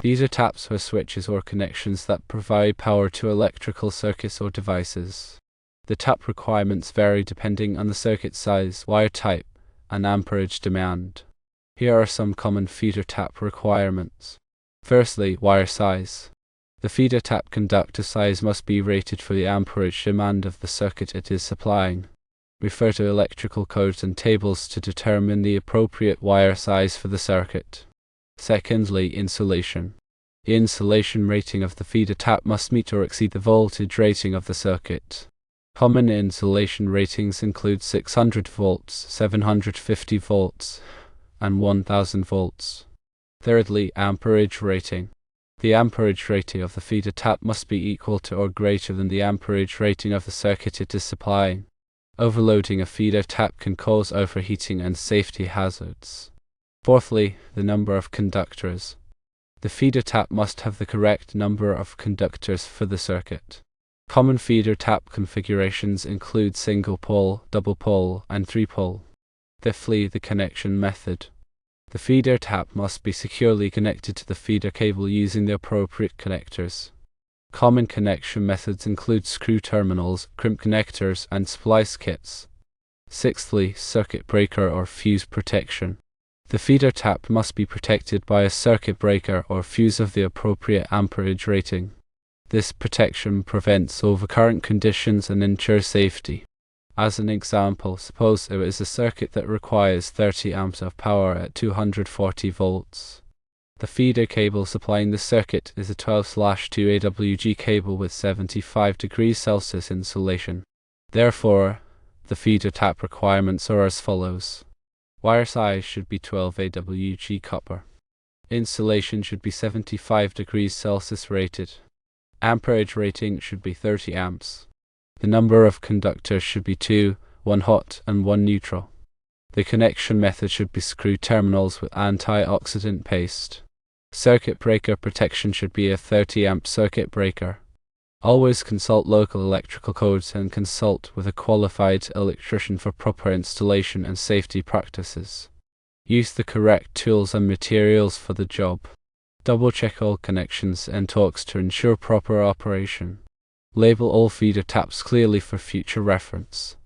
Feeder taps are switches or connections that provide power to electrical circuits or devices. The tap requirements vary depending on the circuit size, wire type, and amperage demand. Here are some common feeder tap requirements. Firstly, wire size. The feeder tap conductor size must be rated for the amperage demand of the circuit it is supplying. Refer to electrical codes and tables to determine the appropriate wire size for the circuit. Secondly, insulation. The insulation rating of the feeder tap must meet or exceed the voltage rating of the circuit. Common insulation ratings include 600 volts, 750 volts, and 1000 volts. Thirdly, amperage rating. The amperage rating of the feeder tap must be equal to or greater than the amperage rating of the circuit it is supplying. Overloading a feeder tap can cause overheating and safety hazards. Fourthly, the number of conductors. The feeder tap must have the correct number of conductors for the circuit. Common feeder tap configurations include single pole, double pole, and three pole. Fifthly, the connection method. The feeder tap must be securely connected to the feeder cable using the appropriate connectors. Common connection methods include screw terminals, crimp connectors, and splice kits. Sixthly, circuit breaker or fuse protection. The feeder tap must be protected by a circuit breaker or fuse of the appropriate amperage rating. This protection prevents overcurrent conditions and ensures safety. As an example, suppose there is a circuit that requires 30 amps of power at 240 volts. The feeder cable supplying the circuit is a 12/2 AWG cable with 75 degrees Celsius insulation. Therefore, the feeder tap requirements are as follows. Wire size should be 12 AWG copper. Insulation should be 75 degrees Celsius rated. Amperage rating should be 30 amps. The number of conductors should be 2, 1 hot and 1 neutral. The connection method should be screw terminals with antioxidant paste. Circuit breaker protection should be a 30 amp circuit breaker. Always consult local electrical codes and consult with a qualified electrician for proper installation and safety practices. Use the correct tools and materials for the job. Double check all connections and torques to ensure proper operation. Label all feeder taps clearly for future reference.